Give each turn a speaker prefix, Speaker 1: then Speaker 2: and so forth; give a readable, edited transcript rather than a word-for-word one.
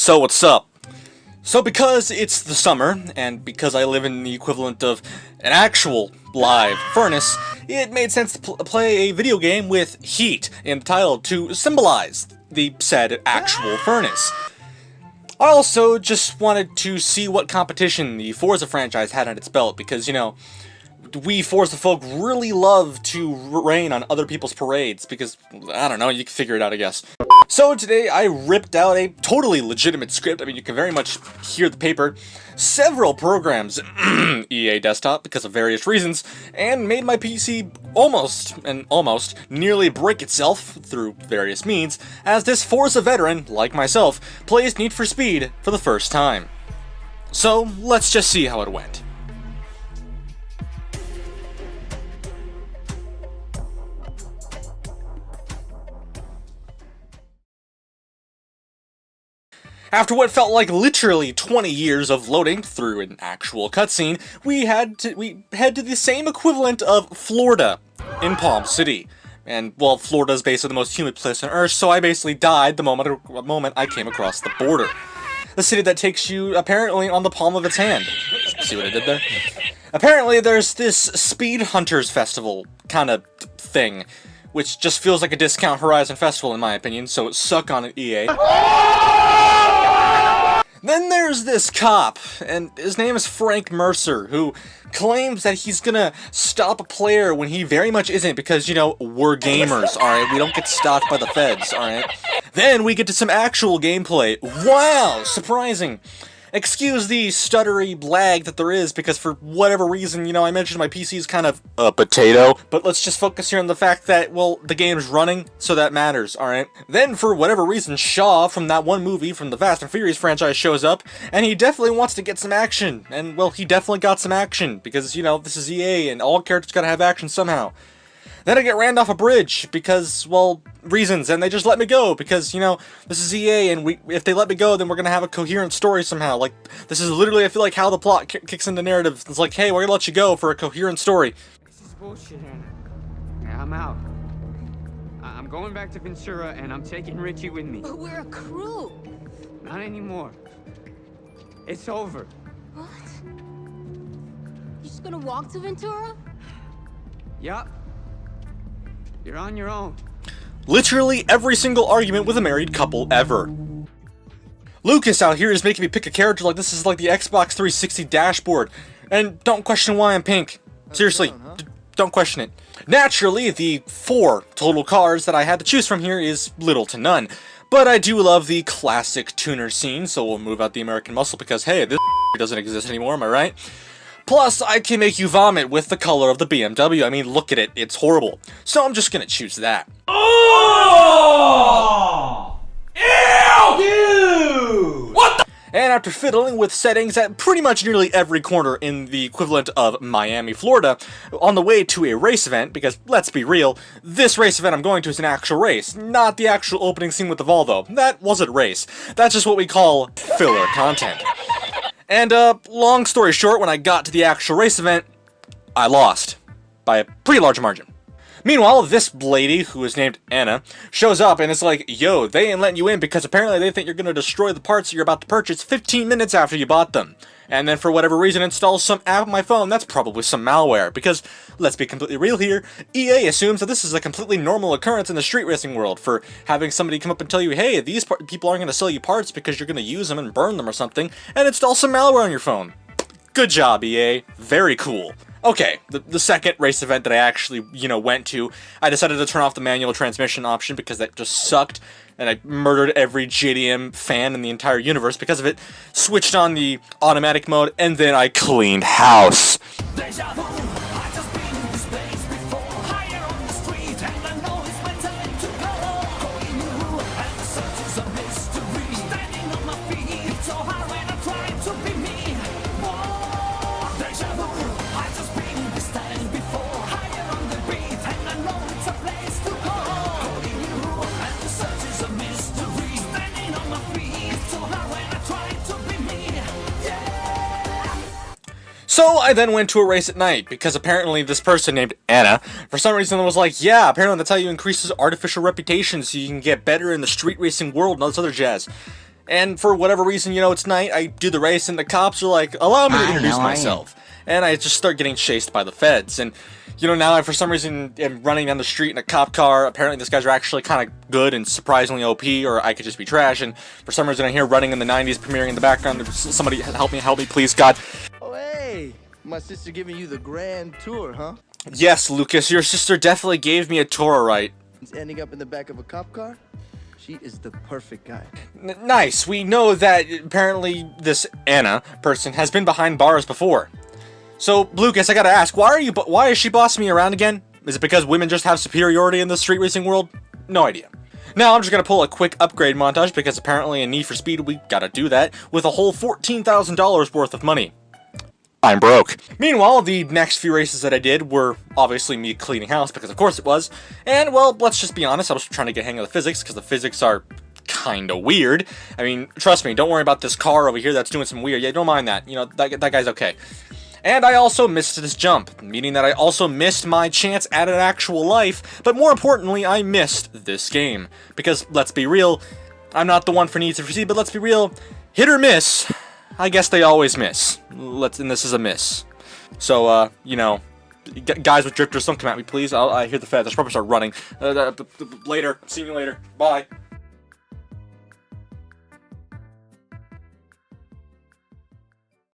Speaker 1: So what's up? So because it's the summer, and because I live in the equivalent of an actual live furnace, it made sense to play a video game with heat in the title to symbolize the said actual furnace. I also just wanted to see what competition the Forza franchise had on its belt, because, you know, we Forza folk really love to rain on other people's parades, because, I don't know, you can figure it out, I guess. So today I ripped out a totally legitimate script. I mean, you can very much hear the paper, several programs, EA desktop, because of various reasons, and made my PC almost nearly break itself through various means, as this Forza veteran, like myself, plays Need for Speed for the first time. So, let's just see how it went. After what felt like literally 20 years of loading through an actual cutscene, we head to the same equivalent of Florida in Palm City. And, well, Florida is basically the most humid place on Earth, so I basically died the moment I came across the border. The city that takes you, apparently, on the palm of its hand. See what I did there? Apparently, there's this Speed Hunters Festival kind of thing, which just feels like a Discount Horizon Festival in my opinion, so suck on it, EA. Then there's this cop, and his name is Frank Mercer, who claims that he's gonna stop a player when he very much isn't, because, you know, we're gamers, alright? We don't get stopped by the feds, alright? Then we get to some actual gameplay. Wow! Surprising! Excuse the stuttery lag that there is, because for whatever reason, you know, I mentioned my PC is kind of a potato. But let's just focus here on the fact that, well, the game's running, so that matters, alright? Then, for whatever reason, Shaw from that one movie from the Fast and Furious franchise shows up, and he definitely wants to get some action. And, well, he definitely got some action, because, you know, this is EA, and all characters gotta have action somehow. Then I get ran off a bridge, because, well, reasons, and they just let me go, because, you know, this is EA, and if they let me go, then we're gonna have a coherent story somehow. Like, this is literally, I feel like, how the plot kicks into narrative. It's like, hey, we're gonna let you go for a coherent story.
Speaker 2: This is bullshit, Anna. Yeah, I'm out. I'm going back to Ventura, and I'm taking Richie with me.
Speaker 3: But we're a crew.
Speaker 2: Not anymore. It's over.
Speaker 3: What? You just gonna walk to Ventura?
Speaker 2: Yup. You're on your own.
Speaker 1: Literally every single argument with a married couple ever. Lucas out here is making me pick a character like this is like the Xbox 360 dashboard. And don't question why I'm pink. Seriously, don't question it. Naturally, the 4 total cars that I had to choose from here is little to none. But I do love the classic tuner scene, so we'll move out the American muscle because, hey, this doesn't exist anymore, am I right? Plus, I can make you vomit with the color of the BMW. I mean, look at it. It's horrible. So I'm just gonna choose that.
Speaker 4: Oh! Ew! Dude! What the?
Speaker 1: And after fiddling with settings at pretty much nearly every corner in the equivalent of Miami, Florida, on the way to a race event, because let's be real, this race event I'm going to is an actual race, not the actual opening scene with the Volvo. That wasn't a race. That's just what we call filler content. And, long story short, when I got to the actual race event, I lost. By a pretty large margin. Meanwhile, this lady, who is named Anna, shows up and is like, yo, they ain't letting you in because apparently they think you're gonna destroy the parts you're about to purchase 15 minutes after you bought them. And then for whatever reason installs some app on my phone that's probably some malware, because, let's be completely real here, EA assumes that this is a completely normal occurrence in the street racing world, for having somebody come up and tell you, hey, these people aren't going to sell you parts because you're going to use them and burn them or something, and install some malware on your phone. Good job, EA. Very cool. Okay, the second race event that I actually, you know, went to, I decided to turn off the manual transmission option because that just sucked, and I murdered every JDM fan in the entire universe because of it, switched on the automatic mode, and then I cleaned house. So I then went to a race at night, because apparently this person named Anna, for some reason was like, yeah, apparently that's how you increase artificial reputation so you can get better in the street racing world and all this other jazz. And for whatever reason, you know, it's night, I do the race, and the cops are like, allow me to introduce myself. And I just start getting chased by the feds. And, you know, now I, for some reason, am running down the street in a cop car. Apparently, these guys are actually kind of good and surprisingly OP, or I could just be trash. And for some reason, I hear Running in the 90s premiering in the background. Somebody help me, please, God.
Speaker 4: Oh, hey, my sister giving you the grand tour, huh?
Speaker 1: Yes, Lucas, your sister definitely gave me a tour, right?
Speaker 4: Ending up in the back of a cop car? She is the perfect guy.
Speaker 1: Nice. We know that apparently this Anna person has been behind bars before. So, Lucas, I gotta ask, why is she bossing me around again? Is it because women just have superiority in the street racing world? No idea. Now, I'm just gonna pull a quick upgrade montage because apparently in Need for Speed we gotta do that with a whole $14,000 worth of money. I'm broke. Meanwhile, the next few races that I did were obviously me cleaning house, because of course it was. And, well, let's just be honest, I was trying to get a hang of the physics, because the physics are kinda weird. I mean, trust me, don't worry about this car over here that's doing some weird. Yeah, don't mind that. You know, that guy's okay. And I also missed this jump, meaning that I also missed my chance at an actual life, but more importantly, I missed this game. Because, let's be real, I'm not the one for Need for Speed, but let's be real, hit or miss, I guess they always miss. And this is a miss. So, you know, guys with drifters, don't come at me, please. I hear the feds. I should probably start running. Later. See you later. Bye.